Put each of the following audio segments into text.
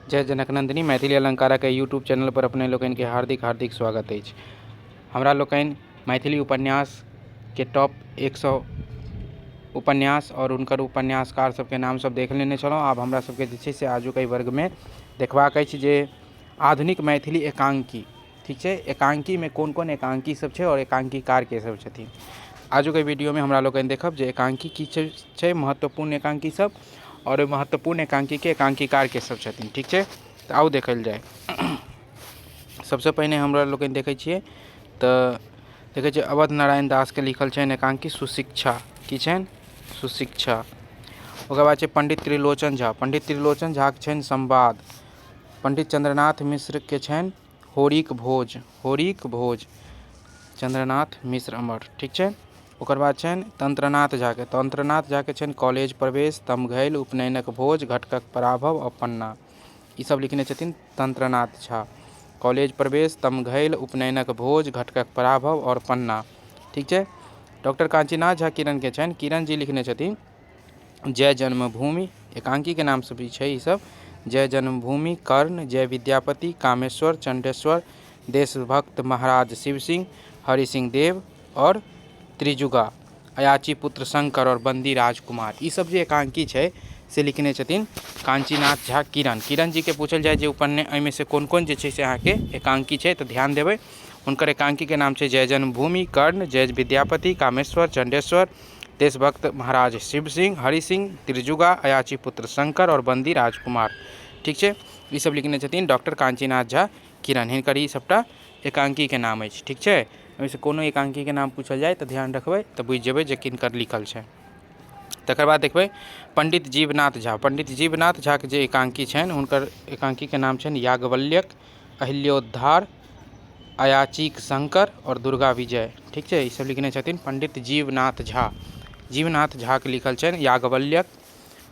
जय जनकनंदिनी मैथिली अलंकारक YouTube channel पर अपने लोगन के हार्दिक हार्दिक स्वागत है। हमरा लोगन मैथिली उपन्यास के टॉप 100 उपन्यास और उनकर उपन्यासकार सबके नाम सब देख लेने चलो। आब हमरा सबके जे छै से आजुक वर्ग में देखबाक अछि जे आधुनिक मैथिली एकांकी, ठीक है, एकांकी में कौन कौन एकांकी सब छै और एकांकीकार के सब छथिन। आजुक वीडियो में हमरा लोगन देखब जे एकांकी की छै, महत्वपूर्ण एकांकी सब और महत्वपूर्ण एकांकी के एकांकीकार के सब छथिन, ठीक है। तो आओ देखल जाए। सबसे पहले हमरा लोगन देखे छिए तो देखे छिए अवध नारायण दास के लिखल छनि एकांकी सुशिक्षा, की छनि सुशिक्षा। ओकर बाद छै पंडित त्रिलोचन झा, पंडित त्रिलोचन झा के छनि संवाद। पंडित चंद्रनाथ मिश्र के छनि होरीक भोज, होरीक भोज, चंद्रनाथ मिश्र अमर, ठीक छै। ओकर बाद छनि तंत्रनाथ झा के, तंत्रनाथ झा के छनि कॉलेज प्रवेश, तमघैल, उपनयनक भोज, घटकक पराभव और पन्ना, ई सब लिखने छथिन तंत्रनाथ झा। कॉलेज प्रवेश, तमघैल, उपनयनक भोज, घटकक पराभव और पन्ना, ठीक है। डॉक्टर कांचीनाथ झा किरण के छनि, किरण जी लिखने छथिन जय जन्मभूमि, एकांकी के नाम से भी छै ई सब। जय जन्मभूमि, कर्ण, जय विद्यापति, कामेश्वर, चंडेश्वर, देशभक्त महाराज शिव सिंह, हरि सिंह देव और त्रिजुगा, अयाची पुत्र शंकर और बंदी राजकुमार, ई सब जे एकांकी छै से लिखने छथिन कांचीनाथ झा किरण। किरण जी के पूछल जाए जे उपन्यास में से कौन कौन जे छै से अहाँ के एकांकी छै तो ध्यान देवे। उनकर एकांकी के नाम छै जय जन्मभूमि, कर्ण, जय विद्यापति, कामेश्वर, चंडेश्वर, देशभक्त महाराज शिव सिंह, हरि सिंह, त्रिजुगा, अयाची पुत्र शंकर और बंदी राजकुमार, ठीक है। ई सब लिखने छथिन डॉक्टर कांचीनाथ झा किरण, हिनकर ई सबटा एकांकी के नाम अछि, ठीक है। ओहि से कोनो एकांकी के नाम पूछल जाए तो ध्यान रखबै तो बुझि जेबै जे किनकर लिखल छै। तकर बाद देखबै पंडित जीवनाथ झा, पंडित जीवनाथ झा के जे एकांकी छनि हुनकर एकांकी के नाम छनि याज्ञवल्क्य, अहिल्योद्धार, अयाचीक शंकर और दुर्गा विजय, ठीक है। ई सब लिखने छथिन पंडित जीवनाथ झा। जीवनाथ झा के लिखल छनि याज्ञवल्क्य,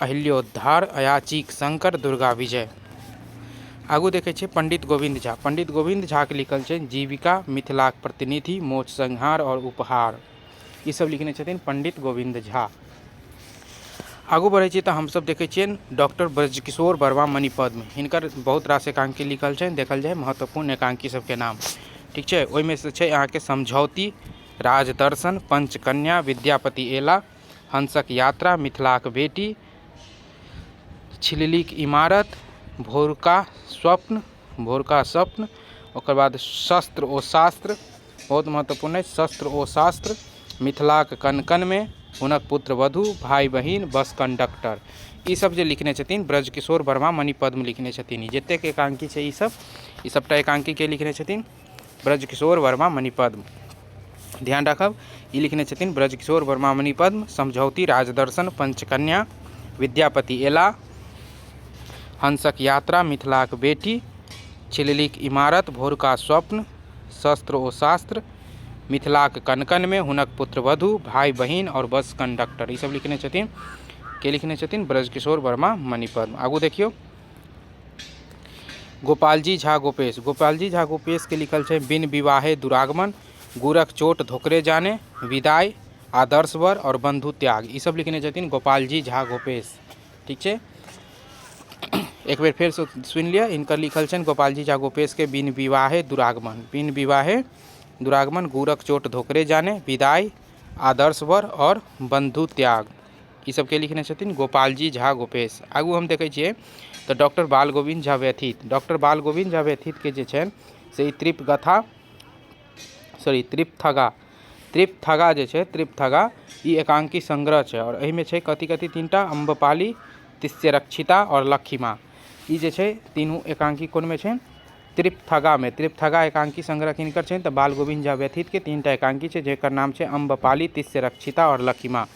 अहिल्योद्धार, अयाचीक शंकर, दुर्गा विजय। आगू देखे छिए पंडित गोविंद झा, पंडित गोविंद झा के लिखल छनि जीविका, मिथिलाक प्रतिनिधि, मोच संहार और उपहार, ई सब लिखने छथिन पंडित गोविंद झा। आगू बढ़े छी तो हम सब देखे छिए डॉक्टर ब्रजकिशोर वर्मा मणिपद्म, हिनकर बहुत रास एकांकी लिखल छनि, देखल जाए महत्वपूर्ण एकांकी सबके नाम, ठीक है। ओहिमे से छै अहाँके समझौती, राजदर्शन, पंचकन्या, विद्यापति एला, हंसक यात्रा, मिथिलाक बेटी, छिलिलीक इमारत, भोरका स्वप्न, भोरका स्वप्न। ओकर बाद शस्त्र ओ शास्त्र, बहुत महत्वपूर्ण है, शस्त्र ओ शास्त्र, मिथिलाक कनकन में, हुनक पुत्र वधु, भाई बहिन, बस कंडक्टर, ई सब जे लिखने छथिन ब्रजकिशोर वर्मा मणिपद्म लिखने छथिन। जतेक एकांकी छै ई सबटा एकांकी के लिखने छथिन ब्रजकिशोर वर्मा मणिपद्म, ध्यान रखब। ई लिखने छथिन ब्रजकिशोर वर्मा मणिपद्म। समझौती, राजदर्शन, पंचकन्या, विद्यापति एला, हंसक यात्रा, मिथिलाक बेटी, छिलिलीक इमारत, भोरका स्वप्न, शस्त्र ओ शास्त्र, मिथिलाक कनकन में, हुनक पुत्र वधु, भाई बहिन और बस कंडक्टर, ये सब लिखने छथिन के लिखने छथिन ब्रजकिशोर वर्मा मणिपद्म। आगू देखियो गोपालजी झा गोपेश, गोपालजी झा गोपेश के लिखल छै बिन विवाहे दुरागमन, गुरख चोट धोकरे जाने, विदाई, आदर्शवर और बंधु त्याग, ये सब लिखने छथिन गोपालजी झा गोपेश, ठीक है। एक बेर फिर सुन लिया, इनकर लिखल छनि गोपालजी झा गोपेश के बिन विवाहे दुरागमन, बिन विवाहे दुरागमन, गुरख चोट धोकरे जाने, विदाई, आदर्शवर और बंधु त्याग, ई सबके लिखने छथिन गोपालजी झा गोपेश। आगू हम देखै छियै तो डॉक्टर बाल गोविंद झा व्यथित, डॉक्टर बाल गोविंद झा व्यथित के जे छनि से ई त्रिपथगा जे छै, त्रिपथगा ई एकांकी संग्रह छै और एहिमे छै कथी कथी तीनटा अम्बपाली, तिस्यरक्षिता और लक्ष्मीमा, ई जे छै तीनू एकांकी कोन में छै त्रिपथगा में। त्रिपथगा एकांकी संग्रह किनकर छै तो बाल गोविंद झा व्यथित के तीनटा एकांकी छै जेकर नाम छै अम्बपाली, तिस्यरक्षिता और लक्ष्मीमा,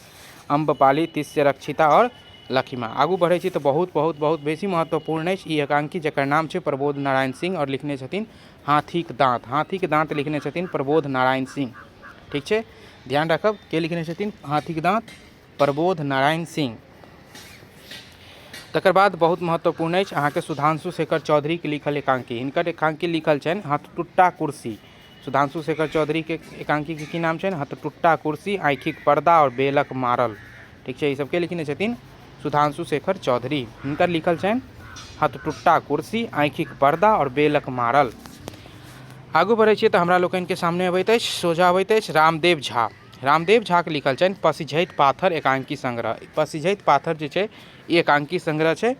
अम्बपाली, तिस्यरक्षिता और लक्ष्मीमा। आगू बढ़े छी तो बहुत बहुत बहुत बेसी महत्वपूर्ण है ई एकांकी जेकर नाम छै प्रबोध नारायण सिंह और लिखने छथिन हाथीक दाँत, हाथीक दाँत लिखने छथिन प्रबोध नारायण सिंह, ठीक है। ध्यान रखब के लिखने छथिन हाथीक दाँत प्रबोध नारायण सिंह। तकर बाद बहुत महत्वपूर्ण है अहाँ के सुधांशु शेखर चौधरी के लिखल एकांकी, हिनकर एकांकी लिखल छनि हथटुट्टा कुर्सी, सुधांशु शेखर चौधरी के एकांकी के की नाम छनि हथटुट्टा कुर्सी, आँखिक पर्दा और बेलक मारल, ठीक है। ई सबके लिखने छथिन सुधांशु शेखर चौधरी, हिनकर लिखल छनि हथटुट्टा कुर्सी, आँखिक पर्दा और बेलक मारल। आगू बढ़ै छियै तऽ हमरा लोकनिके सामने अबैत अछि, सोझा अबैत अछि रामदेव झा। रामदेव झाके लिखल छनि पसिझैत पाथर एकांकी संग्रह। पसिझैत पाथर जे छै ई एकांकी संग्रह छै।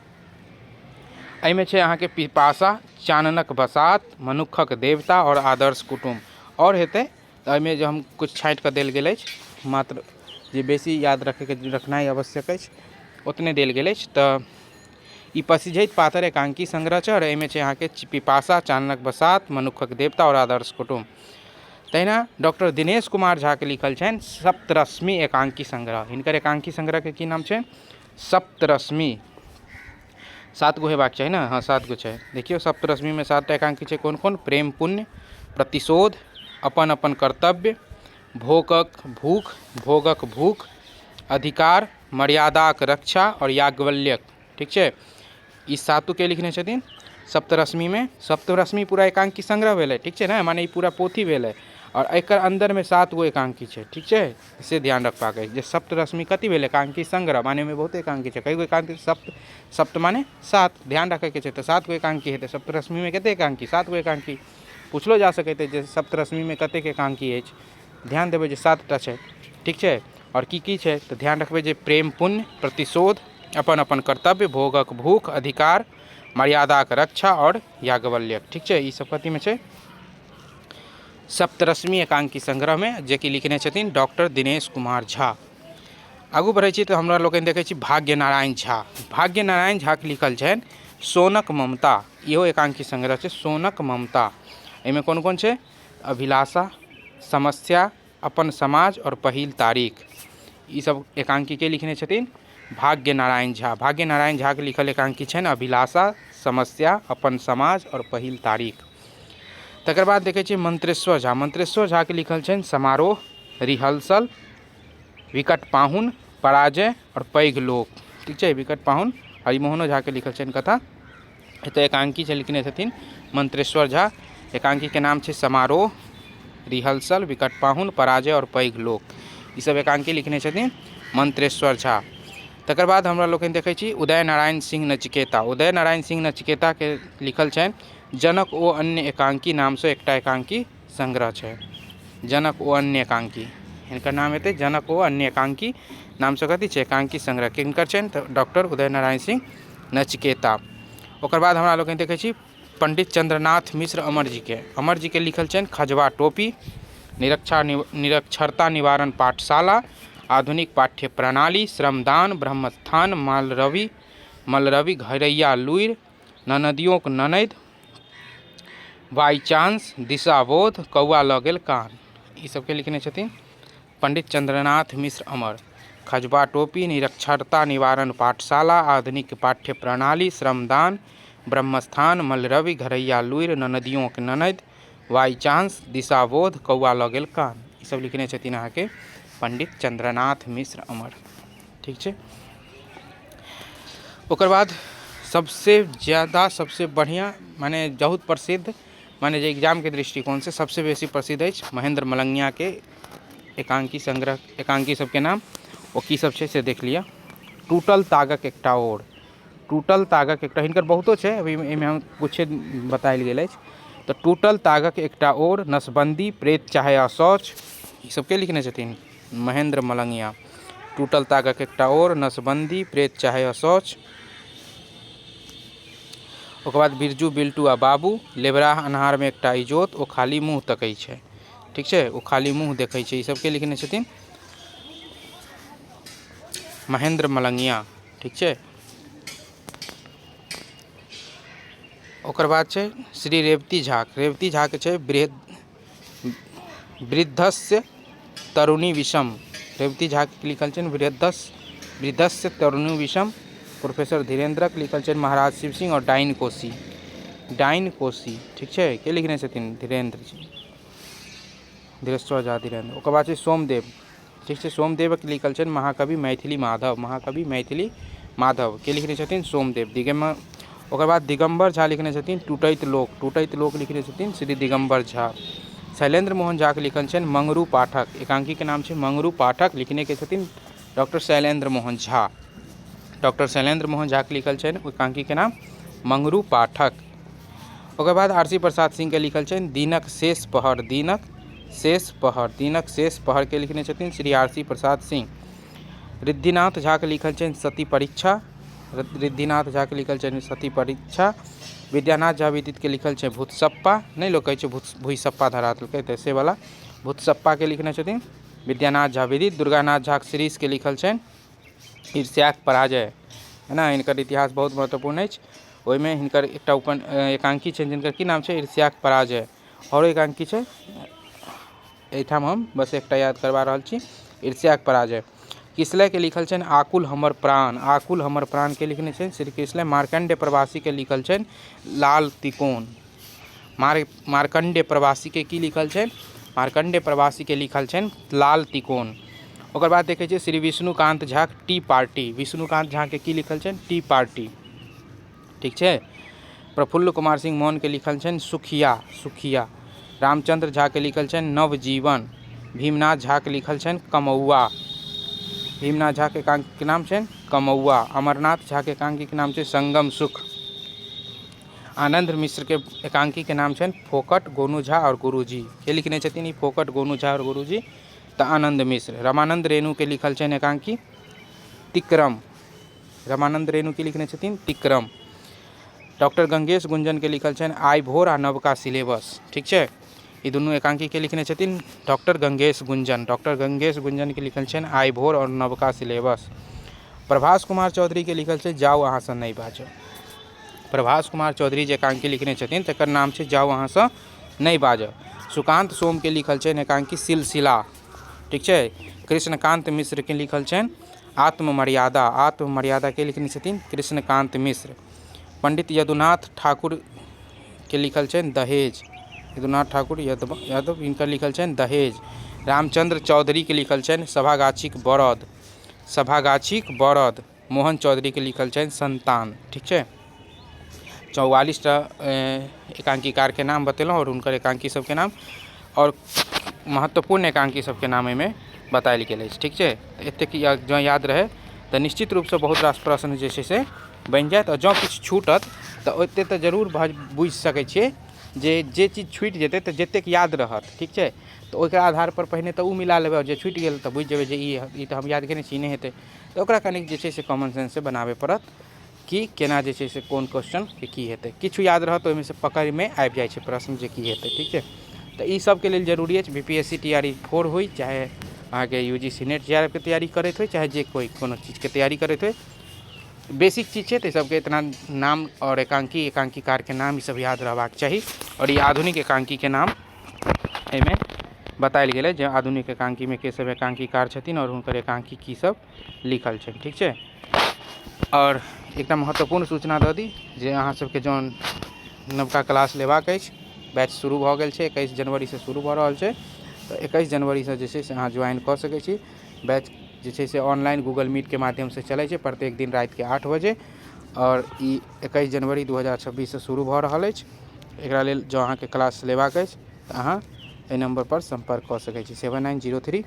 एहिमे छै अहाँके पिपासा, चाननक बसात, मनुक्खक देवता और आदर्श कुटुम्ब। और हेतै तऽ एहिमे जे हम किछु छाँटि कऽ देल गेल अछि, मात्र जे बेसी याद रखनाइ आवश्यक अछि ओतने देल गेल अछि। तऽ ई पसिझैत पाथर एकांकी संग्रह छै और एहिमे छै अहाँके पिपासा, चाननक बसात, मनुक्खक देवता और आदर्श कुटुम्ब। तहिना डॉक्टर दिनेश कुमार झा के लिखल छनि सप्तरश्मि एकांकी संग्रह। हिनकर एकांकी संग्रह के की नाम छै? सप्तरश्मि। 7 गो हेबाक चाही ना? हाँ 7 गो छै। देखियौ सप्तरश्मि में 7 टा एकांकी छै। कोन कोन? प्रेम पुण्य, प्रतिशोध, अपन अपन कर्तव्य, भोगक भूख, अधिकार, मर्यादाक रक्षा और याज्ञवल्क्य। ठीक छै, ई 7 के लिखने छथिन सप्तरश्मि में। सप्तरश्मि पूरा एकांकी संग्रह भेलै, ठीक छै ना, माने ई पूरा पोथी भेलै और एकर अंदर में 7 गो एकांकी छै। ठीक छै, से ध्यान रखबाक अछि जे सप्तरश्मि कथी भेलै? एकांकी संग्रह, माने में बहुत एकांकी छै। कई गो एकांकी? सप्त माने 7, ध्यान रखे के छै। तऽ 7 गो एकांकी हेतै। सप्तरश्मि में कते एकांकी? 7 गो एकांकी। पूछलो जा सकैत अछि जे सप्तरश्मि में कतेक एकांकी अछि, ध्यान देबै जे 7 टा छै। ठीक छै, और की छै तऽ ध्यान रखबै जे प्रेम पुण्य, प्रतिशोध, अपन अपन कर्तव्य, भोगक भूख, अधिकार, मर्यादाक रक्षा और याज्ञवल्क्य। ठीक छै, ई सब कथी में छै? सप्तरश्मि एकांकी संग्रह में, जे कि लिखने छथिन डॉक्टर दिनेश कुमार झा। आगू बढ़ै छी तऽ हमरा लोकनि देखै छी भाग्य नारायण झा। भाग्य नारायण झा के लिखल छनि सोनक ममता। इहो एकांकी संग्रह छै, सोनक ममता। एहिमे कोन कोन छै? अभिलाषा, समस्या, अपन समाज और पहिल तारीख। ई सब एकांकी के लिखने छथिन भाग्य नारायण झा। भाग्य नारायण झा के लिखल एकांकी छनि अभिलाषा, समस्या, अपन समाज और पहिल तारीख। तकर बाद देखै छियै मंत्रेश्वर झा। मंत्रेश्वर झा के लिखल छनि समारोह, रिहर्सल, विकट पाहुन, पराजय और पैघ लोक। ठीक छै, विकट पाहुन। हरिमोहनो झा के लिखल छनि कथा। तो एकांकी से लिखने छथिन मंत्रेश्वर झा। एकांकी के नाम छै समारोह, रिहर्सल, विकट पाहुन, पराजय और पैघ लोक। ई सब एकांकी लिखने छथिन मंत्रेश्वर झा। तकर बाद हमरा लोकनि देखै छी उदय नारायण सिंह नचिकेता। उदय नारायण सिंह नचिकेता के लिखल छनि जनक ओ अन्य एकांकी नाम से एकटा एकांकी संग्रह छै। जनक ओ अन्य एकांकी, हिनकर नाम हेतै जनक ओ अन्य एकांकी नाम से कथी छै? एकांकी संग्रह। किनकर छनि तऽ डॉक्टर उदय नारायण सिंह नचिकेता। ओकर बाद हमरा लोकनि देखै छी पंडित चंद्रनाथ मिश्र अमर जी के। अमर जी के लिखल छनि खजवा टोपी, निरक्षरता निवारण पाठशाला, आधुनिक पाठ्य प्रणाली, श्रमदान, ब्रह्मस्थान, मलरवि, घरैया लुइर, ननदियों के ननद, बाई चांस, दिशाबोध, कौआ लऽ गेल कान। ई सबके लिखने छथिन पंडित चंद्रनाथ मिश्र अमर। खजवा टोपी, निरक्षरता निवारण पाठशाला, आधुनिक पाठ्य प्रणाली, श्रमदान, ब्रह्मस्थान, मलरवि, घरैया लुइर, ननदियों के ननद, बाई चांस, दिशाबोध, कौआ लऽ गेल कान। ई सब लिखने छथिन अहाँके पंडित चंद्रनाथ मिश्र अमर। ठीक छै, ओकर बाद सबसे ज़्यादा, सबसे बढ़िया, माने बहुत प्रसिद्ध, माने जे एग्जाम के दृष्टिकोण से सबसे बेसी प्रसिद्ध अछि महेंद्र मलंगिया के एकांकी संग्रह। एकांकी सबके नाम ओ की सब छै से देख लिअ। टूटल तागक एकटा ओर। टूटल तागक एकटा, हिनकर बहुतो छै, अभी एहिमे हम कुछे बतायल गेल अछि। तऽ टूटल तागक एकटा ओर, नसबंदी, प्रेत चाहे अशौच। ई सबके लिखने छथिन महेंद्र मलंगिया। टूटल तागक एकटा ओर, नसबंदी, प्रेत चाहे अशौच। ओकर बाद बिरजू, बिल्टू आ बाबू। लेबराह अन्हार में एकटा इजोत, ओ खाली मुँह तकै छै। ठीक छै, ओ खाली मुँह देखै छै। ई सबके लिखने छथिन महेंद्र मलंगिया। ठीक छै, ओकर बाद छै श्री रेवती झा। रेवती झा के छै वृद्धस्य तरुणी विषम। रेवती झा के लिखल छनि वृद्धस्य तरुणी विषम। प्रोफेसर धीरेन्द्रक लिखल छनि महाराज शिव सिंह और डाइन कोशी। डाइन कोशी, ठीक छै, के लिखने छथिन? धीरेन्द्र जी, धीरेश्वर झा धीरेन्द्र। ओकर बाद छै सोमदेव। ठीक छै, सोमदेव के लिखल छनि महाकवि मैथिली माधव। महाकवि मैथिली माधव के लिखने छथिन सोमदेव। ओकर बाद दिगंबर झा लिखने छथिन टूटैत लोक। टूटैत लोक लिखने छथिन श्री दिगंबर झा। शैलेंद्र मोहन झा के लिखल छनि मंगरू पाठक। एकांकी के नाम छै मंगरू पाठक, लिखने के छथिन डॉक्टर शैलेंद्र मोहन झा। डॉक्टर शैलेंद्र मोहन झा के लिखल छनि एकांकी के नाम मंगरू पाठक। ओकर बाद आरसी प्रसाद सिंह के लिखल छनि दिनक शेष पहर, दिनक शेष पहर, दिनक शेष पहर के लिखने छथिन श्री आरसी प्रसाद सिंह। रिद्धिनाथ झा के लिखल छनि सती परीक्षा, रिद्धिनाथ झा के लिखल छनि सती परीक्षा। विद्यानाथ झा विदित के लिखल छै भूतसप्पा, नहीं लोग कहै छै भूसप्पा धरा देलकै तऽ से वाला भूतसप्पा के लिखने छथिन विद्यानाथ झा विदित। दुर्गानाथ झा शिरीष के लिखल छनि ईर्ष्याक पराजय, है ना, हिनकर इतिहास बहुत महत्वपूर्ण अछि। ओहिमे हिनकर एकटा एकांकी छनि जिनकर की नाम छै ईर्ष्याक पराजय, और एकांकी छै एहिठाम हम बस एकटा याद करबा रहल छी ईर्ष्याक पराजय। किसलय के लिखल छनि आकुल हमर प्राण, आकुल हमर प्राण के लिखने छनि श्री किसलय। मार्कंडेय प्रवासी के लिखल छनि लाल तिकोन, मार्कंडेय प्रवासी के की लिखल छनि, मार्कंडेय प्रवासी के लिखल छनि लाल तिकोन। ओकर बाद देखै छियै श्री विष्णुकांत झा टी पार्टी, विष्णुकांत झा के की लिखल छनि टी पार्टी, ठीक छै। प्रफुल्ल कुमार सिंह मौन के लिखल छनि सुखिया, सुखिया। रामचंद्र झा के लिखल छनि नवजीवन। भीमनाथ झा के लिखल छनि कमौआ, भीमनाथ झा के एकांकी के नाम छनि कमौआ। अमरनाथ झा के एकांकी के नाम छै संगम सुख। आनंद मिश्र के एकांकी के नाम छनि फोकट गोनू झा और गुरुजी, के लिखने छथिन ई फोकट गोनू झा और गुरुजी तऽ आनंद मिश्र। रामानंद रेणु के लिखल छनि एकांकी तिक्रम, रामानंद रेणु के लिखने छथिन तिक्रम। डॉक्टर गंगेश गुंजन के लिखल छनि आइ भोर आ नवका सिलेबस, ठीक छै। ई दुनू एकांकी के लिखने छथिन डॉक्टर गंगेश गुंजन, डॉक्टर गंगेश गुंजन के लिखल छनि आइ भोर और नवका सिलेबस। प्रभास कुमार चौधरी के लिखल छै जाउ अहाँसँ नहि बाजब, प्रभास कुमार चौधरी जे एकांकी लिखने छथिन तकर नाम छै जाउ अहाँसँ नहि बाजब। सुकांत सोम के लिखल छनि एकांकी सिलसिला, ठीक छै। कृष्णकांत मिश्र के लिखल छनि आत्ममर्यादा, आत्ममर्यादा के लिखने छथिन कृष्णकांत मिश्र। पंडित यदुनाथ ठाकुर के लिखल छनि दहेज, यदुनाथ ठाकुर यादव इनकर लिखल छनि दहेज। रामचंद्र चौधरी के लिखल छनि सभागाछीक बरद, सभागाछीक बरद। मोहन चौधरी के लिखल छनि संतान, ठीक छै। 44टा एकांकीकार के नाम बतेलहुँ और हुनकर एकांकी सबके नाम और महत्वपूर्ण एकांकी सबके नाम एहिमे बतायल गेल अछि, ठीक छै। एतेक जँ याद रहै तऽ निश्चित रूपसँ बहुत रास प्रश्न जे छै से बनि जायत, और जँ किछु छूटत तऽ ओतेक तऽ जरूर बुझि सकै छियै जे चीज छूटि जेतै तऽ जतेक याद रहत, ठीक छै। तऽ ओकर आधारपर पहिने तऽ ओ मिला लेबै, और जे छूटि गेल तऽ बुझि जेबै जे ई तऽ हम याद केने छी, नहि हेतै तऽ ओकरा कनिक जे छै से कॉमन सेंससँ बनाबय पड़त कि केना जे छै से कोन क्वेश्चनके की हेतै। किछु याद रहत ओहिमेसँ पकड़मे आबि जाइ छै प्रश्न जे की हेतै, ठीक छै। तऽ ई सबके लेल जरूरी अछि बीपीएससी टीआरई 4 होइ चाहे अहाँके यूजीसी नेट जेआरएफ के तैयारी करैत होइ चाहे जे कोई कोनो चीज़के तैयारी करैत होइ, बेसिक चीज़ छै तऽ सबके इतना नाम और एकांकीकार के नाम ई सब याद रहबाक चाही। और ये आधुनिक एकांकी के नाम एहिमे बतायल गेलै जे आधुनिक एकांकी में के सब एकांकीकार छथिन और हुनकर एकांकी की सब लिखल छै, ठीक छै। और एकटा महत्वपूर्ण सूचना दऽ दी जे अहाँ सबके जौन नवका क्लास लेबाक अछि, बैच शुरू भऽ गेल छै, 21 जनवरी से शुरू भऽ रहल छै। तऽ 21 जनवरी से जे छै से अहाँ ज्वाइन कऽ सकै छी। बैच जे छै से ऑनलाइन गूगल मीट के माध्यम से चलै छै प्रत्येक दिन राति के 8 बजे, और ई 21 जनवरी 2026 से शुरू भऽ रहल अछि। एकरा लेल जँ अहाँके क्लास लेबाक अछि तऽ अहाँ एहि नंबर पर संपर्क कऽ सकै छी 7903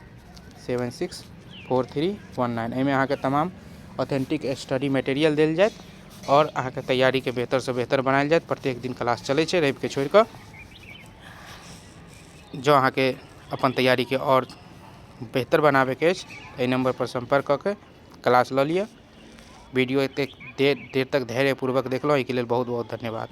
76 4319। एहिमे अहाँके तमाम ऑथेंटिक स्टडी मटेरियल देल जायत और अहाँके तैयारीके बेहतरसँ बेहतर बनायल जायत। प्रत्येक दिन क्लास चलै छै रविके छोड़ि कऽ। जँ अहाँके अपन तैयारीके और बेहतर बनाबैके अछि एहि नंबर पर संपर्क कऽ के क्लास लऽ लिअ। वीडियो एतेक देर तक धैर्यपूर्वक देखलहुँ एहिके लेल बहुत बहुत धन्यवाद।